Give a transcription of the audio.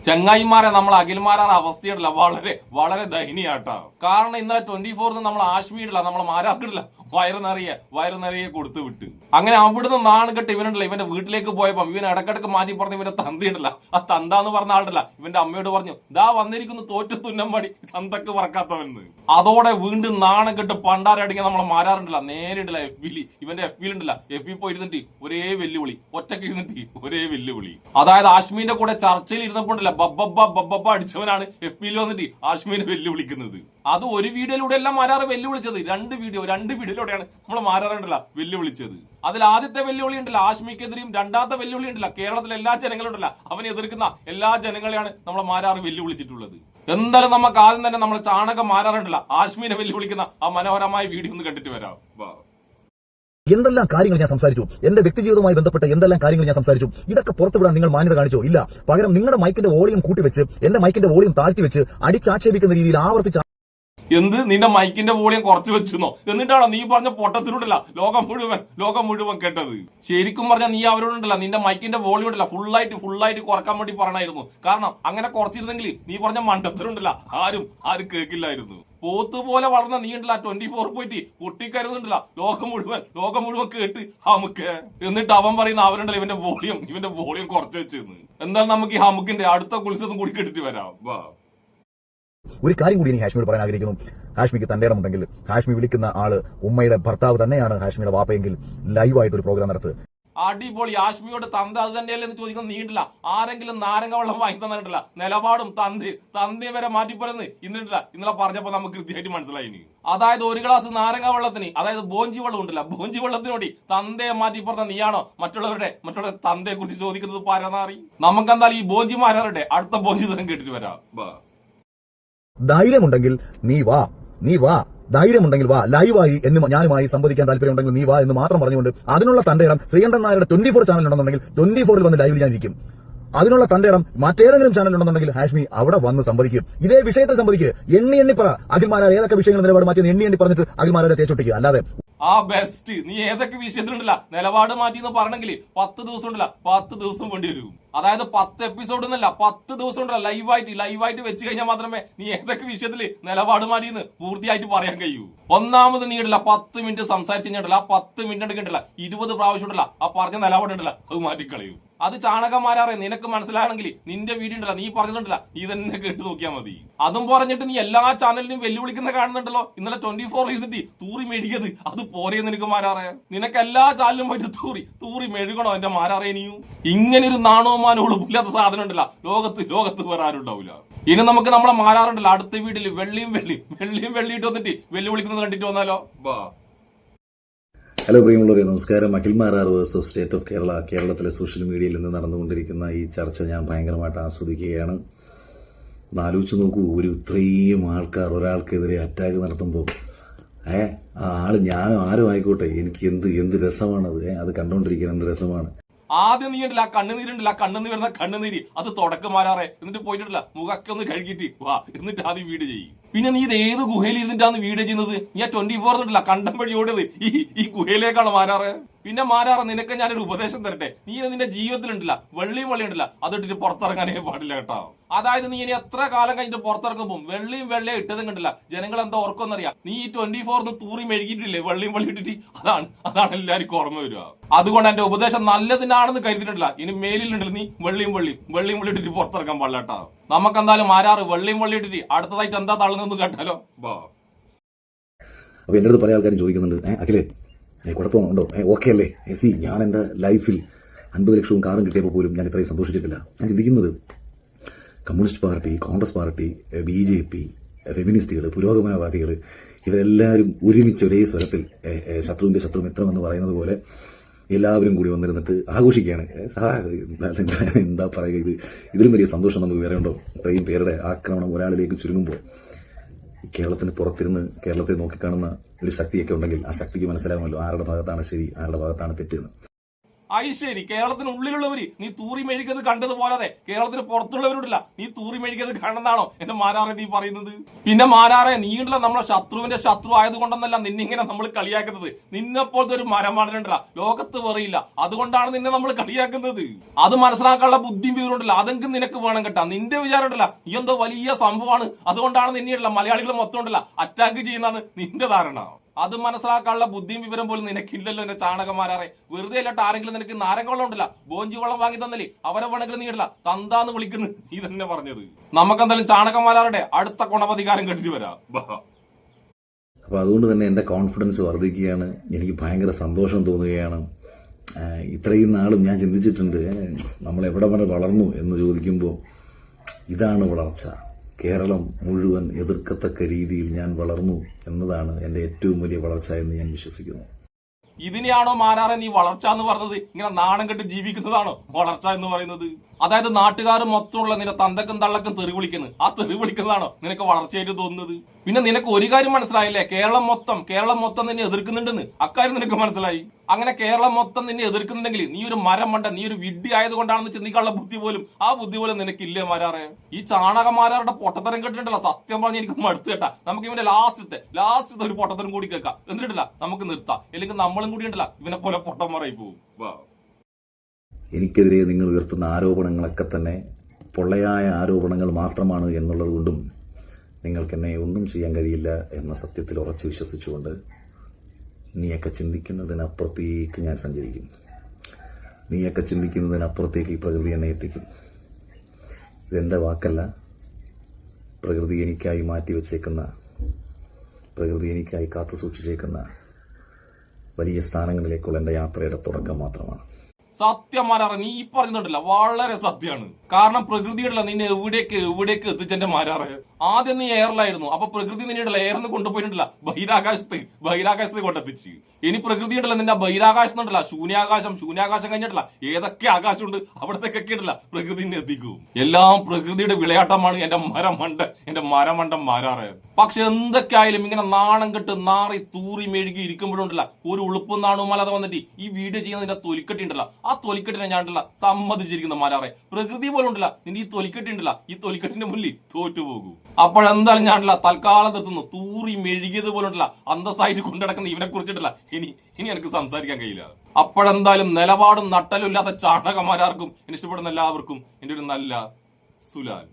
ചങ്ങായിമാരെ നമ്മൾ അഖിൽമാരാർ അവസ്ഥയുണ്ടല്ല വളരെ വളരെ ദയനീയാട്ടോ. കാരണം ഇന്നലെ 24 നമ്മൾ ആശ്മീരില്ല നമ്മൾ മാരാക്കിടില്ല വയറ് നിറയെ കൊടുത്തു വിട്ട്. അങ്ങനെ അവിടുന്ന് നാണുകെട്ട് ഇവനുണ്ടല്ല ഇവന്റെ വീട്ടിലേക്ക് പോയപ്പോ ഇവൻ ഇടക്കിടക്ക് മാറ്റി പറഞ്ഞു ഇവന്റെ തന്തയുണ്ടല്ല ആ തന്താന്ന് പറഞ്ഞ ആളുണ്ടല്ല ഇവന്റെ അമ്മയോട് പറഞ്ഞു ദാ വന്നിരിക്കുന്നു തോറ്റു തുന്നമ്പടി തന്തക്ക് പറക്കാത്തവന്ന്. അതോടെ വീണ്ടും നാണുകെട്ട് പണ്ടാരടിക്കാൻ നമ്മളെ മാരാറുണ്ടല്ല നേരിടല ഇവന്റെ FB ഉണ്ടല്ല FB പോയി ഇരുന്നിട്ട് ഒരേ വെല്ലുവിളി ഒറ്റക്ക് ഇരുന്നിട്ട് ഒരേ വെല്ലുവിളി. അതായത് ആശ്മീന്റെ കൂടെ ചർച്ചയിൽ ഇരുന്നപ്പോണ്ടല്ല ബബ്ബ അടിച്ചവനാണ് FB വന്നിട്ട് ആശ്മീനെ വെല്ലുവിളിക്കുന്നത്. അത് ഒരു വീഡിയോയിലൂടെ അല്ല മാരാറ് വെല്ലുവിളിച്ചത്, രണ്ട് വീഡിയോയിലൂടെയാണ് നമ്മൾ മാരാറുണ്ടല്ല വെല്ലുവിളിച്ചത്. അതിൽ ആദ്യത്തെ വെല്ലുവിളി ഉണ്ടല്ല ആശ്മിക്കെതിരെയും, രണ്ടാമത്തെ വെല്ലുവിളി ഉണ്ടല്ല കേരളത്തിലെ എല്ലാ ജനങ്ങളും ഉണ്ടല്ല അവനെ എതിർക്കുന്ന എല്ലാ ജനങ്ങളെയാണ് നമ്മളെ മാരാറ് വെല്ലുവിളിച്ചിട്ടുള്ളത്. എന്തായാലും നമുക്ക് ആദ്യം തന്നെ നമ്മൾ ചാണകം മാരാറുണ്ടല്ല ആശ്മീനെ വെല്ലുവിളിക്കുന്ന ആ മനോഹരമായ വീഡിയോ ഒന്ന് കണ്ടിട്ട് വരാം. എന്തെല്ലാം കാര്യങ്ങൾ ഞാൻ സംസാരിച്ചു, എന്റെ വ്യക്തിജീവിതവുമായി ബന്ധപ്പെട്ട എന്തെല്ലാം കാര്യങ്ങൾ ഞാൻ സംസാരിച്ചു, ഇതൊക്കെ പുറത്തുവിടാൻ നിങ്ങൾ മാന്യത കാണിച്ചോ? ഇല്ല. പകരം നിങ്ങളുടെ മൈക്കിന്റെ വോളിയം കൂട്ടിവെച്ച് എന്റെ മൈക്കിന്റെ വോളിയം താഴ്ത്തിവെച്ച് അടിച്ചാക്ഷേപിക്കുന്ന രീതിയിൽ ആവർത്തിച്ച് എന്ത് നിന്റെ മൈക്കിന്റെ വോളിയം കുറച്ച് വെച്ചെന്നോ? എന്നിട്ടാണോ നീ പറഞ്ഞ പൊട്ടത്തിലൂടല്ല ലോകം മുഴുവൻ കേട്ടത്? ശരിക്കും പറഞ്ഞാൽ നീ അവരോടുണ്ടല്ല നിന്റെ മൈക്കിന്റെ വോളിയം ഉണ്ടല്ല ഫുള്ളായിട്ട് കുറക്കാൻ വേണ്ടി പറയണായിരുന്നു. കാരണം അങ്ങനെ കുറച്ചിരുന്നെങ്കിൽ നീ പറഞ്ഞ മണ്ടത്തിലുണ്ടല്ല ആരും കേൾക്കില്ലായിരുന്നു. പോത്ത് പോലെ വളർന്ന നീ ഉണ്ടല്ല 24 പോയിട്ട് പൊട്ടിക്കരുതുണ്ടല്ല ലോകം മുഴുവൻ കേട്ട് ഹമുക്ക്. എന്നിട്ട് അവൻ പറയുന്ന അവരുണ്ടല്ല ഇവന്റെ വോളിയം കുറച്ച് വെച്ചെന്ന്. എന്തായാലും നമുക്ക് ഈ ഹമുക്കിന്റെ അടുത്ത കുളിസതും കൂടി കേട്ടിട്ട് വരാം. ഒരു കാര്യം കൂടി എനിക്ക് ഹാഷ്മിയോട് പറയാൻ ആഗ്രഹിക്കുന്നു. ഹാഷ്മിക്ക് തന്റെ ഇടമുണ്ടെങ്കിൽ ഹാഷ്മി വിളിക്കുന്ന ആള് ഉമ്മയുടെ ഭർത്താവ് തന്നെയാണ് ഹാഷ്മിയുടെ വാപ്പയെങ്കിൽ ലൈവായിട്ട് ഒരു പ്രോഗ്രാം നടത്തുക. അടിപൊളി. ആശ്മിയോട് തന്ത അത് തന്നെയല്ലേ എന്ന് ചോദിക്കുന്നത് നീണ്ടില്ല. ആരെങ്കിലും നാരങ്ങ വെള്ളം വാങ്ങി തന്നിട്ടില്ല. നിലപാടും തന്തി വരെ മാറ്റിപ്പറന്ന് ഇന്നലെ പറഞ്ഞപ്പോ നമുക്ക് കൃത്യമായിട്ട് മനസ്സിലായി. അതായത് ഒരു ഗ്ലാസ് നാരങ്ങ വെള്ളത്തിന് അതായത് ബോഞ്ചി വെള്ളം ഉണ്ടല്ല ബോഞ്ചി വെള്ളത്തിനോടി തന്തയെ മാറ്റിപ്പറന്ന നീയാണോ മറ്റുള്ളവരുടെ തന്തയെ കുറിച്ച് ചോദിക്കുന്നത് പരനാറി? നമുക്കെന്തായാലും ഈ ബോഞ്ചി മാരാറുടെ അടുത്ത ബോഞ്ചി തരം കേട്ടിട്ട് വരാം. ധൈര്യമുണ്ടെങ്കിൽ നീ വാ ധൈര്യമുണ്ടെങ്കിൽ വാ ലൈവായി ഞാനുമായി സംവദിക്കാൻ താല്പര്യമുണ്ടെങ്കിൽ നീ വാ എന്ന് മാത്രം പറഞ്ഞുകൊണ്ട് അതിനുള്ള തന്റെ ഇടം ശ്രീകണ്ഠൻ നായരുടെ 24 ചാനൽ ഉണ്ടെന്നുണ്ടെങ്കിൽ 24 വന്ന് ലൈവിൽ ഞാൻ ഇരിക്കും. അതിനുള്ള തന്റെ ഇടം മറ്റേതെങ്കിലും ചാനൽ ഉണ്ടെന്നുണ്ടെങ്കിൽ ഹാഷ്മി അവിടെ വന്ന് സംവദിക്കും. ഇതേ വിഷയത്തെ സംവദിക്കുക. എണ്ണി പറ അഖിൽമാരാർ ഏതൊക്കെ വിഷയങ്ങൾ നിലപാട് മാറ്റി എണ്ണി പറഞ്ഞിട്ട് അഖിൽമാരെ തേച്ചൊട്ടിക്കുക. അല്ലാതെ ആ ബെസ്റ്റ് നീ ഏതൊക്കെ വിഷയത്തിലുണ്ടല്ല നിലപാട് മാറ്റി എന്ന് പറഞ്ഞെങ്കിൽ 10 ദിവസം ഉണ്ടല്ല 10 ദിവസം വേണ്ടി വരും. അതായത് 10 എപ്പിസോഡ് എന്നല്ല 10 ദിവസം ഉണ്ടല്ല ലൈവായിട്ട് വെച്ച് കഴിഞ്ഞാൽ മാത്രമേ നീ ഏതൊക്കെ വിഷയത്തിൽ നിലപാട് മാറ്റിയെന്ന് പൂർത്തിയായിട്ട് പറയാൻ കഴിയൂ. ഒന്നാമത് നീ ഇടല്ല 10 മിനിറ്റ് സംസാരിച്ച് കഴിഞ്ഞിട്ടല്ല 10 മിനിറ്റ് ഉണ്ടല്ല 20 പ്രാവശ്യം ഉണ്ടല്ല ആ പറഞ്ഞ നിലപാടുണ്ടല്ല അത് മാറ്റിക്കളയൂ. അത് ചാണകന്മാരെ നിനക്ക് മനസ്സിലാണെങ്കിൽ നിന്റെ വീഡിയോ ഉണ്ടല്ല നീ പറഞ്ഞിട്ടുണ്ടല്ല നീ തന്നെ കേട്ട് നോക്കിയാൽ മതി. അതും പറഞ്ഞിട്ട് നീ എല്ലാ ചാനലിനും വെല്ലുവിളിക്കുന്ന കാണുന്നുണ്ടല്ലോ. ഇന്നലെ 24 ഇരുന്നിട്ട് തൂറി മെഴുകിയത് അത് പോരെയെന്ന് നിനക്ക് മാരാറേ. നിനക്ക് എല്ലാ ചാനലിലും പോയിട്ട് തൂറി മെഴുകണോ എന്റെ മാരാറേ? നീയും ഇങ്ങനെ ഒരു നാണവുമാനോ ഉളുപ്പില്ലാത്ത സാധനം ഉണ്ടല്ല ലോകത്ത് വേറെ ആരും ഉണ്ടാവില്ല. ഇനി നമുക്ക് നമ്മളെ മാരാറുണ്ടല്ലോ അടുത്ത വീട്ടില് വെള്ളിയും വെള്ളിയിട്ട് വന്നിട്ട് വെല്ലുവിളിക്കുന്നത് കണ്ടിട്ട് വന്നാലോ? ഹലോ പ്രിയമുള്ളവരെ, നമസ്കാരം. അഖിൽമാരാർ വേഴ്സസ് സ്റ്റേറ്റ് ഓഫ് കേരളത്തിലെ സോഷ്യൽ മീഡിയയിൽ നിന്ന് നടന്നുകൊണ്ടിരിക്കുന്ന ഈ ചർച്ച ഞാൻ ഭയങ്കരമായിട്ട് ആസ്വദിക്കുകയാണ്. ആലോചിച്ച് നോക്കൂ, ഇത്രയും ആൾക്കാർ ഒരാൾക്കെതിരെ അറ്റാക്ക് നടത്തുമ്പോൾ ആ ആള് ഞാനും ആരും ആയിക്കോട്ടെ എനിക്ക് എന്ത് രസമാണത്. അത് കണ്ടുകൊണ്ടിരിക്കാൻ എന്ത് രസമാണ്. ആദ്യം നീ ഉണ്ടല്ല കണ്ണുനീരുണ്ടല്ല കണ്ണുനീർ വരുന്ന കണ്ണുനീര് അത് തുടക്കം മാറാറേ. എന്നിട്ട് പോയിട്ടുണ്ടല്ല മുഖമൊക്കെ ഒന്ന് കഴുകിയിട്ട് വാ എന്നിട്ട് ആദ്യം വീഡിയോ ചെയ്യും. പിന്നെ നീ ഇത് ഏത് ഗുഹയിൽ ഇരുന്നിട്ടാണ് വീഡിയോ ചെയ്യുന്നത്? നീ 24 ഉണ്ടല്ല കണ്ടം വഴി ഓടിയത് ഈ ഗുഹയിലേക്കാണ് മാരാറ്. പിന്നെ മാരാറ് നിനക്ക് ഞാനൊരു ഉപദേശം തരട്ടെ. നീ നിന്റെ ജീവിതത്തിലുണ്ടല്ല വള്ളി ഉണ്ടല്ല അതിട്ടിട്ട് പുറത്തിറങ്ങാനേ പാടില്ല കേട്ടോ. അതായത് നീ ഇനി എത്ര കാലം കഴിഞ്ഞിട്ട് പുറത്തിറങ്ങുമ്പോൾ വെള്ളിയും ഇട്ടതും കണ്ടില്ല ജനങ്ങൾ എന്താ ഓർക്കൊന്നറിയാം. നീ ഈ 24 തൂറി മെഴുകിയിട്ടില്ലേ വെള്ളിയും ഇട്ടിട്ട് അതാണ് എല്ലാവർക്കും ഓർമ്മ വരിക. അതുകൊണ്ട് എന്റെ ഉപദേശം നല്ലതിനാണെന്ന് കരുതിയിട്ടുണ്ടല്ല. ഇനി മേലിലുണ്ടല്ലോ നീ വെള്ളിയും ഇട്ടിട്ട് പുറത്തിറങ്ങാൻ പാടില്ല കേട്ടോ. നമുക്കെന്തായാലും മാരാറ് വെള്ളിയും ഇട്ടിട്ട് അടുത്തതായിട്ട് എന്താ തള്ളുന്നെന്ന് കേട്ടാലോ? അപ്പൊ എന്റെ അടുത്ത് പല ആൾക്കാരും ചോദിക്കുന്നുണ്ട്, അഖിലേ കുഴപ്പമുണ്ടോ, ഓക്കെ അല്ലേ? ഞാൻ എന്റെ ലൈഫിൽ 50 ലക്ഷവും കാറും കിട്ടിയപ്പോൾ പോലും ഞാൻ ഇത്രയും സന്തോഷിച്ചിട്ടില്ല. ഞാൻ ചിന്തിക്കുന്നത് communist party, Congress party, BJP, ഫെമിനിസ്റ്റുകൾ, പുരോഗമനവാദികൾ ഇവരെല്ലാവരും ഒരുമിച്ച് ഒരേ സ്വരത്തിൽ ശത്രുവിന്റെ ശത്രു മിത്രം എന്ന് പറയുന്നത് പോലെ എല്ലാവരും കൂടി വന്നിരുന്നിട്ട് ആഘോഷിക്കുകയാണ്. എന്താ പറയുക, ഇതിലും വലിയ സന്തോഷം നമുക്ക് വേറെ ഉണ്ടോ? ഇത്രയും പേരുടെ ആക്രമണം ഒരാളിലേക്ക് ചുരുങ്ങുമ്പോൾ കേരളത്തിന് പുറത്തിരുന്ന് കേരളത്തെ നോക്കിക്കാണുന്ന ഒരു ശക്തിയൊക്കെ ഉണ്ടെങ്കിൽ ആ ശക്തിക്ക് മനസ്സിലാകുമല്ലോ ആരുടെ ഭാഗത്താണ് ശരി ആരുടെ ഭാഗത്താണ് തെറ്റെന്ന്. ശരി, കേരളത്തിനുള്ളിലുള്ളവര് നീ തൂറി മെഴുകിയത് കണ്ടത് പോരാതെ കേരളത്തിന് പുറത്തുള്ളവരോടില്ല നീ തൂറി മെഴുകിയത് കാണുന്നതാണോ എന്റെ മാരാറെ നീ പറയുന്നത്? പിന്നെ മാരാറെ നീണ്ടല്ല നമ്മളെ ശത്രുവിന്റെ ശത്രു ആയതുകൊണ്ടെന്നല്ല നിന്നിങ്ങനെ നമ്മൾ കളിയാക്കുന്നത്. നിന്നെപ്പോലത്തെ ഒരു മരമാണല്ല ലോകത്ത് പറയില്ല, അതുകൊണ്ടാണ് നിന്നെ നമ്മൾ കളിയാക്കുന്നത്. അത് മനസ്സിലാക്കാനുള്ള ബുദ്ധിയും വിവരമുണ്ടല്ല, അതെങ്കിലും നിനക്ക് വേണം കേട്ടാ. നിന്റെ വിചാരം ഉണ്ടല്ല ഈ എന്തോ വലിയ സംഭവമാണ്, അതുകൊണ്ടാണ് നിന്നെയുള്ള മലയാളികൾ മൊത്തം ഉണ്ടല്ല അറ്റാക്ക് ചെയ്യുന്നതാണ് നിന്റെ ധാരണ. അത് മനസ്സിലാക്കാനുള്ള ബുദ്ധിയും വിവരം പോലും നിനക്കില്ലല്ലോ എന്റെ ചാണകമാരാറെ. വെറുതെ അല്ലട്ട് ആരെങ്കിലും നിനക്ക് നാരങ്ങ വെള്ളം ഉണ്ടല്ല ബോഞ്ചി വെള്ളം വാങ്ങി തന്നല്ലേ അവരെ വേണമെങ്കിലും നീ ഇടല തന്താന്ന് വിളിക്കുന്നു നീ തന്നെ പറഞ്ഞത്. നമുക്കെന്തായാലും ചാണകമാരാറുടെ അടുത്ത ഗുണപതികാരം കെട്ടിട്ട് വരാം. അപ്പോൾ അതുകൊണ്ട് തന്നെ എൻ്റെ കോൺഫിഡൻസ് വർദ്ധിക്കുകയാണ്, എനിക്ക് ഭയങ്കര സന്തോഷം തോന്നുകയാണ്. ഇത്രയും നാളും ഞാൻ ചിന്തിച്ചിട്ടുണ്ട് നമ്മൾ എവിടെ വരെ വളർന്നു എന്ന് ചോദിക്കുമ്പോൾ ഇതാണ് വളർച്ച. കേരളം മുഴുവൻ എതിർക്കത്തക്ക രീതിയിൽ ഞാൻ വളർന്നു എന്നതാണ് എൻ്റെ ഏറ്റവും വലിയ വളർച്ച എന്ന് ഞാൻ വിശ്വസിക്കുന്നു. ഇതിനെയാണോ മാരാറെ നീ വളർച്ച എന്ന് പറഞ്ഞത്? ഇങ്ങനെ നാണം കെട്ട് ജീവിക്കുന്നതാണോ വളർച്ച എന്ന് പറയുന്നത്? അതായത് നാട്ടുകാർ മൊത്തമുള്ള നിന്റെ തന്തക്കും തള്ളക്കും തെറി വിളിക്കുന്നത്, ആ തെറി വിളിക്കുന്നതാണോ നിനക്ക് വളർച്ചയായിട്ട് തോന്നുന്നത്? പിന്നെ നിനക്ക് ഒരു കാര്യം മനസ്സിലായില്ലേ, കേരളം മൊത്തം നിന്നെ എതിർക്കുന്നുണ്ടെന്ന്. അക്കാര്യം നിനക്ക് മനസ്സിലായി. അങ്ങനെ കേരളം മൊത്തം നിന്നെ എതിർക്കുന്നുണ്ടെങ്കിൽ നീ ഒരു മരം മണ്ട, നീ ഒരു വിഡ്ഢി ആയതുകൊണ്ടാണെന്ന് ചിന്തിക്കാനുള്ള ബുദ്ധി പോലും നിനക്കില്ലേ മാരാറെ? ഈ ചാണകമാരാറുടെ പൊട്ടത്തരം കേട്ടിട്ടുണ്ടല്ലോ, സത്യം പറഞ്ഞ് എനിക്ക് മടുത്തു കേട്ടാ. നമുക്ക് ഇവന്റെ ലാസ്റ്റത്തെ ഒരു പൊട്ടത്തരം കൂടി കേൾക്കാം, എന്നിട്ടില്ല നമുക്ക് നിർത്താം. അല്ലെങ്കിൽ നമ്മളും കൂടി ഉണ്ടല്ല ഇവനെ പോലെ പൊട്ടന്മാരായി പോകും. എനിക്കെതിരെ നിങ്ങൾ ഉയർത്തുന്ന ആരോപണങ്ങളൊക്കെ തന്നെ പൊള്ളയായ ആരോപണങ്ങൾ മാത്രമാണ് എന്നുള്ളത് കൊണ്ടും നിങ്ങൾക്കെന്നെ ഒന്നും ചെയ്യാൻ കഴിയില്ല എന്ന സത്യത്തിൽ ഉറച്ചു വിശ്വസിച്ചുകൊണ്ട് നീയൊക്കെ ചിന്തിക്കുന്നതിനപ്പുറത്തേക്ക് ഞാൻ സഞ്ചരിക്കും. നീയൊക്കെ ചിന്തിക്കുന്നതിനപ്പുറത്തേക്ക് ഈ പ്രകൃതി എന്നെ എത്തിക്കും. ഇതെൻ്റെ വാക്കല്ല, പ്രകൃതി എനിക്കായി മാറ്റിവെച്ചേക്കുന്ന, പ്രകൃതി എനിക്കായി കാത്തു സൂക്ഷിച്ചേക്കുന്ന വലിയ സ്ഥാനങ്ങളിലേക്കുള്ള എൻ്റെ യാത്രയുടെ തുടക്കം മാത്രമാണ്. സത്യമാരാറ നീ പറയുന്നുണ്ടല്ല വളരെ സത്യമാണ്. കാരണം പ്രകൃതിയുടെ നിന്നെ എവിടേക്ക് എത്തിച്ചെന്റെ മാരാറ്. ആദ്യം നീ എയറിലായിരുന്നു, അപ്പൊ പ്രകൃതി നിന്നെ എയർന്ന് കൊണ്ടുപോയിട്ടുണ്ടല്ല ബഹിരാകാശത്ത് കൊണ്ടെത്തിച്ച്. ഇനി പ്രകൃതി ഉണ്ടല്ല നിന്റെ ബഹിരാകാശം ഉണ്ടല്ല ശൂന്യാകാശം കഴിഞ്ഞിട്ടല്ല ഏതൊക്കെ ആകാശമുണ്ട് അവിടത്തേക്കൊക്കെ ഉണ്ടല്ല പ്രകൃതി എത്തിക്കും. എല്ലാം പ്രകൃതിയുടെ വിളയാട്ടമാണ് എന്റെ മരമണ്ടം മാരാറ്. പക്ഷെ എന്തൊക്കെ ആയാലും ഇങ്ങനെ നാണം കെട്ട് നാറി തൂറി മെഴുകി ഇരിക്കുമ്പോഴുണ്ടല്ല ഒരു ഉളുപ്പും നാണവും അല്ലാതെ വന്നിട്ട് ഈ വീഡിയോ ചെയ്യുന്നതിന്റെ തൊലിക്കെട്ടി ഉണ്ടല്ല ആ തൊലിക്കെട്ടിനെ ഞാൻ ഉണ്ടല്ല സമ്മതിച്ചിരിക്കുന്ന മാരാറെ. പ്രകൃതി പോലും ഉണ്ടല്ല നിന്റെ ഈ തൊലിക്കെട്ടി ഉണ്ടല്ല ഈ തൊലിക്കെട്ടിന്റെ മുന്നിൽ തോറ്റുപോകും. അപ്പോഴെന്തായാലും ഞാനല്ല തൽക്കാലം നിർത്തുന്നു. തൂറി മെഴുകിയത് പോലും ഉണ്ടല്ല അന്തസ്സായിട്ട് കൊണ്ടുനടക്കുന്ന ഇവനെ കുറിച്ചിട്ടില്ല ഇനി എനിക്ക് സംസാരിക്കാൻ കഴിയില്ല. അപ്പോഴെന്തായാലും നിലപാടും നട്ടലും ഇല്ലാത്ത ചാണകമാരാർക്കും ഇഷ്ടപ്പെടുന്ന എല്ലാവർക്കും എന്റെ ഒരു നല്ല സുലാൻ.